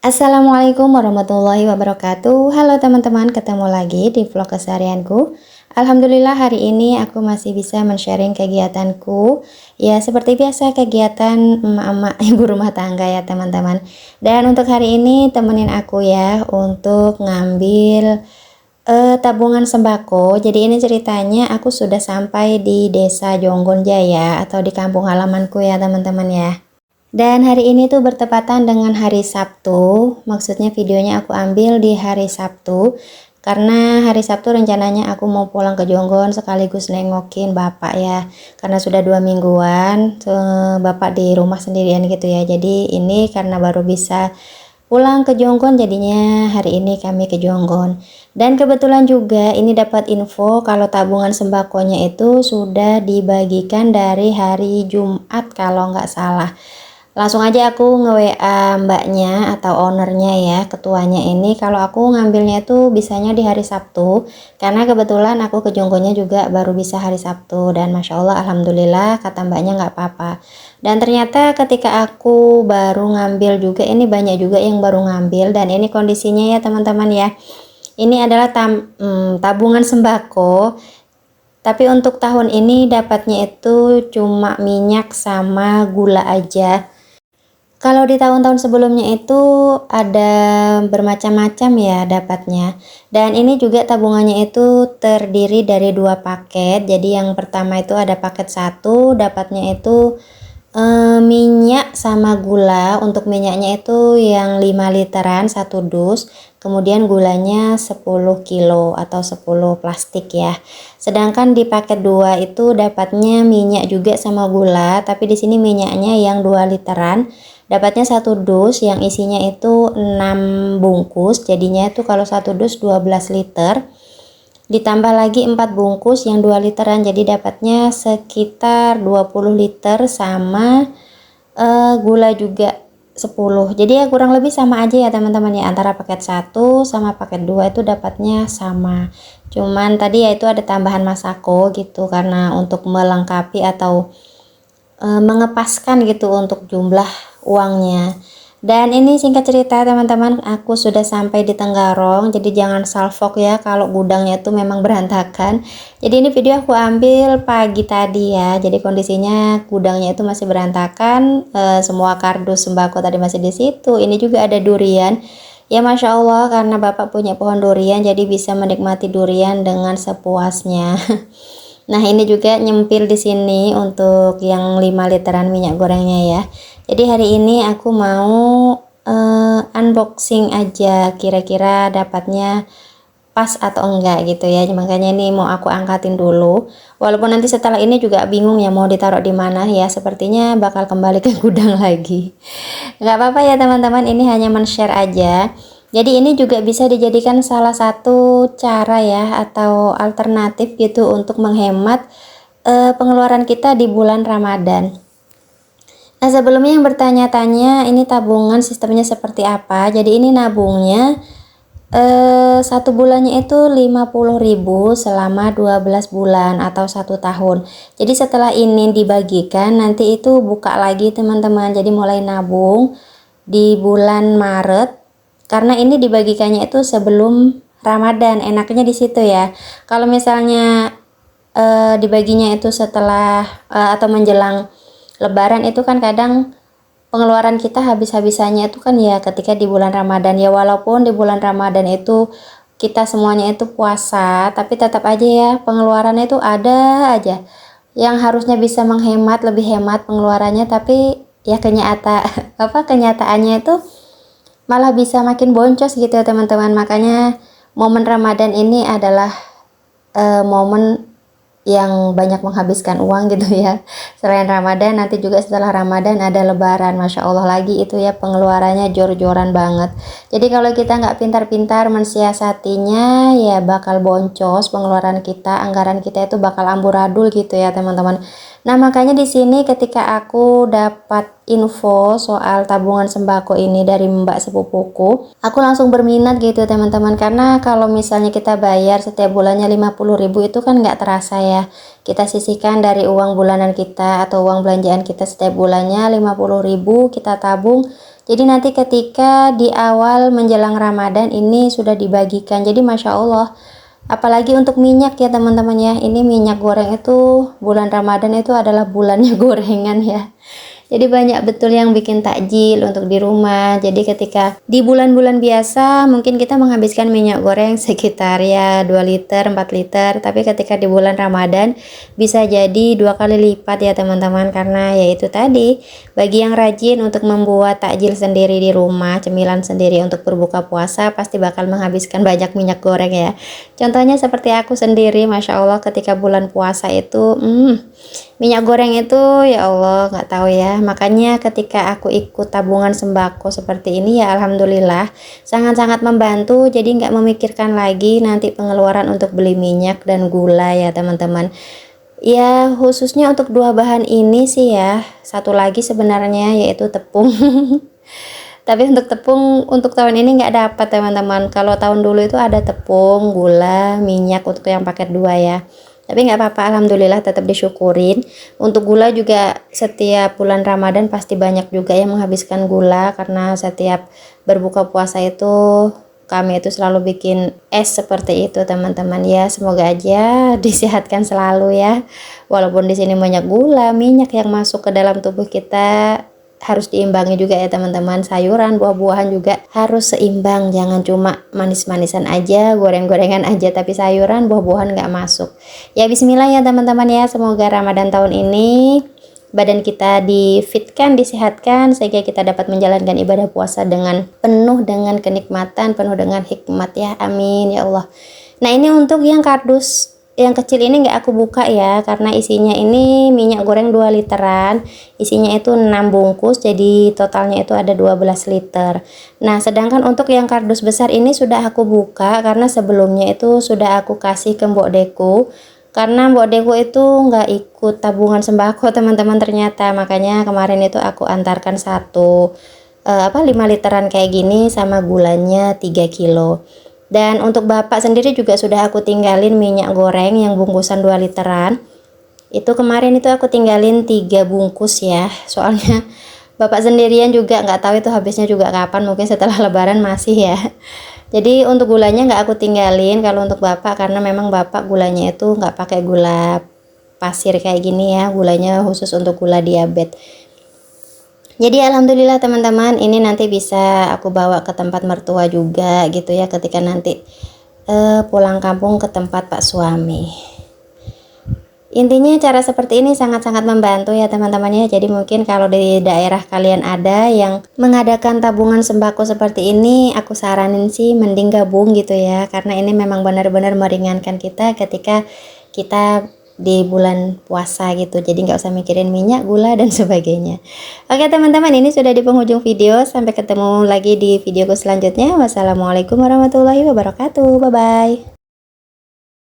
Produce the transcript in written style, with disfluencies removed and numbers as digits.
Assalamualaikum warahmatullahi wabarakatuh. Halo teman-teman, ketemu lagi di vlog keseharianku. Alhamdulillah hari ini aku masih bisa men-sharing kegiatanku. Ya seperti biasa kegiatan emak-emak ibu rumah tangga ya teman-teman. Dan untuk hari ini temenin aku ya untuk ngambil tabungan sembako. Jadi ini ceritanya aku sudah sampai di Desa Jonggon Jaya atau di kampung halamanku ya teman-teman ya. Dan hari ini tuh bertepatan dengan hari Sabtu. Maksudnya videonya aku ambil di hari Sabtu karena hari Sabtu rencananya aku mau pulang ke Jonggon sekaligus nengokin bapak ya, karena sudah 2 mingguan bapak di rumah sendirian gitu ya. Jadi ini karena baru bisa pulang ke Jonggon, jadinya hari ini kami ke Jonggon. Dan kebetulan juga ini dapat info kalau tabungan sembakonya itu sudah dibagikan dari hari Jumat kalau nggak salah. Langsung aja aku nge-WA mbaknya atau ownernya ya, ketuanya ini, kalau aku ngambilnya itu bisanya di hari Sabtu karena kebetulan aku ke Jonggonya juga baru bisa hari Sabtu. Dan Masya Allah Alhamdulillah kata mbaknya nggak apa-apa. Dan ternyata ketika aku baru ngambil juga, ini banyak juga yang baru ngambil. Dan ini kondisinya ya teman-teman ya, ini adalah tabungan sembako. Tapi untuk tahun ini dapatnya itu cuma minyak sama gula aja. Kalau di tahun-tahun sebelumnya itu ada bermacam-macam ya dapatnya. Dan ini juga tabungannya itu terdiri dari 2 paket. Jadi yang pertama itu ada paket 1, dapatnya itu minyak sama gula. Untuk minyaknya itu yang 5 literan 1 dus. Kemudian gulanya 10 kilo atau 10 plastik ya. Sedangkan di paket 2 itu dapatnya minyak juga sama gula, tapi di sini minyaknya yang 2 literan. Dapatnya 1 dus yang isinya itu 6 bungkus. Jadinya itu kalau 1 dus 12 liter. Ditambah lagi 4 bungkus yang 2 literan. Jadi dapatnya sekitar 20 liter sama gula juga 10. Jadi ya kurang lebih sama aja ya teman-teman ya, antara paket 1 sama paket 2 itu dapatnya sama. Cuman tadi ya itu ada tambahan masako gitu karena untuk melengkapi atau mengepaskan gitu untuk jumlah uangnya. Dan ini singkat cerita teman-teman, aku sudah sampai di Tenggarong. Jadi jangan salfok ya kalau gudangnya itu memang berantakan. Jadi ini video aku ambil pagi tadi ya. Jadi kondisinya gudangnya itu masih berantakan, semua kardus sembako tadi masih di situ. Ini juga ada durian. Ya Masya Allah, karena bapak punya pohon durian jadi bisa menikmati durian dengan sepuasnya. Nah ini juga nyempil di sini untuk yang 5 literan minyak gorengnya ya. Jadi hari ini aku mau unboxing aja, kira-kira dapatnya pas atau enggak gitu ya. Makanya ini mau aku angkatin dulu. Walaupun nanti setelah ini juga bingung ya mau ditaruh di mana ya. Sepertinya bakal kembali ke gudang lagi. Nggak apa-apa ya teman-teman, ini hanya men-share aja. Jadi ini juga bisa dijadikan salah satu cara ya atau alternatif gitu untuk menghemat pengeluaran kita di bulan Ramadan. Nah sebelumnya yang bertanya-tanya ini tabungan sistemnya seperti apa. Jadi ini nabungnya 1 bulannya itu 50.000 selama 12 bulan atau 1 tahun. Jadi setelah ini dibagikan nanti itu buka lagi teman-teman. Jadi mulai nabung di bulan Maret. Karena ini dibagikannya itu sebelum Ramadan, enaknya di situ ya. Kalau misalnya dibaginya itu setelah atau menjelang Lebaran itu kan kadang pengeluaran kita habis-habisannya itu kan ya ketika di bulan Ramadan ya. Walaupun di bulan Ramadan itu kita semuanya itu puasa, tapi tetap aja ya pengeluarannya itu ada aja yang harusnya bisa menghemat, lebih hemat pengeluarannya, tapi ya kenyataannya itu malah bisa makin boncos gitu ya teman-teman. Makanya momen Ramadan ini adalah momen yang banyak menghabiskan uang gitu ya. Selain Ramadan nanti juga setelah Ramadan ada Lebaran, Masya Allah lagi itu ya pengeluarannya jor-joran banget. Jadi kalau kita nggak pintar-pintar mensiasatinya ya bakal boncos pengeluaran kita, anggaran kita itu bakal amburadul gitu ya teman-teman. Nah makanya di sini ketika aku dapat info soal tabungan sembako ini dari mbak sepupuku, aku langsung berminat gitu teman-teman. Karena kalau misalnya kita bayar setiap bulannya 50.000 itu kan nggak terasa ya. Kita sisihkan dari uang bulanan kita atau uang belanjaan kita setiap bulannya 50.000 kita tabung. Jadi nanti ketika di awal menjelang Ramadan ini sudah dibagikan. Jadi Masya Allah, apalagi untuk minyak ya teman-teman ya, ini minyak goreng itu bulan Ramadan itu adalah bulannya gorengan ya. Jadi banyak betul yang bikin takjil untuk di rumah. Jadi ketika di bulan-bulan biasa mungkin kita menghabiskan minyak goreng sekitar ya 2 liter, 4 liter. Tapi ketika di bulan Ramadan bisa jadi 2 kali lipat ya teman-teman. Karena yaitu tadi, bagi yang rajin untuk membuat takjil sendiri di rumah, cemilan sendiri untuk berbuka puasa, pasti bakal menghabiskan banyak minyak goreng ya. Contohnya seperti aku sendiri, Masya Allah ketika bulan puasa itu minyak goreng itu ya Allah nggak tahu ya. Makanya ketika aku ikut tabungan sembako seperti ini ya alhamdulillah sangat-sangat membantu. Jadi nggak memikirkan lagi nanti pengeluaran untuk beli minyak dan gula ya teman-teman. Ya khususnya untuk dua bahan ini sih ya. Satu lagi sebenarnya yaitu tepung. Tapi untuk tepung untuk tahun ini nggak dapat teman-teman. Kalau tahun dulu itu ada tepung, gula, minyak untuk yang paket 2 ya. Tapi nggak apa-apa, alhamdulillah tetap disyukurin. Untuk gula juga setiap bulan Ramadan pasti banyak juga yang menghabiskan gula, karena setiap berbuka puasa itu kami itu selalu bikin es seperti itu teman-teman ya. Semoga aja disehatkan selalu ya. Walaupun di sini banyak gula, minyak yang masuk ke dalam tubuh kita, harus diimbangi juga ya teman-teman. Sayuran, buah-buahan juga harus seimbang, jangan cuma manis-manisan aja, goreng-gorengan aja, tapi sayuran, buah-buahan nggak masuk ya. Bismillah ya teman-teman ya, semoga Ramadan tahun ini badan kita difitkan, disehatkan, sehingga kita dapat menjalankan ibadah puasa dengan penuh dengan kenikmatan, penuh dengan hikmat ya, amin ya Allah. Nah ini untuk yang kardus yang kecil ini nggak aku buka ya, karena isinya ini minyak goreng 2 literan, isinya itu 6 bungkus, jadi totalnya itu ada 12 liter. Nah sedangkan untuk yang kardus besar ini sudah aku buka, karena sebelumnya itu sudah aku kasih ke Mbok Deku, karena Mbok Deku itu nggak ikut tabungan sembako teman-teman ternyata. Makanya kemarin itu aku antarkan 5 literan kayak gini, sama gulanya 3 kilo. Dan untuk bapak sendiri juga sudah aku tinggalin minyak goreng yang bungkusan 2 literan. Itu kemarin itu aku tinggalin 3 bungkus ya. Soalnya bapak sendirian juga nggak tahu itu habisnya juga kapan, mungkin setelah lebaran masih ya. Jadi untuk gulanya nggak aku tinggalin kalau untuk bapak, karena memang bapak gulanya itu nggak pakai gula pasir kayak gini ya. Gulanya khusus untuk gula diabetes. Jadi alhamdulillah teman-teman, ini nanti bisa aku bawa ke tempat mertua juga gitu ya, ketika nanti pulang kampung ke tempat pak suami. Intinya cara seperti ini sangat-sangat membantu ya teman-teman ya. Jadi mungkin kalau di daerah kalian ada yang mengadakan tabungan sembako seperti ini, aku saranin sih mending gabung gitu ya, karena ini memang benar-benar meringankan kita ketika kita di bulan puasa gitu. Jadi nggak usah mikirin minyak, gula, dan sebagainya. Oke teman-teman, ini sudah di penghujung video. Sampai ketemu lagi di videoku selanjutnya. Wassalamualaikum warahmatullahi wabarakatuh. Bye bye.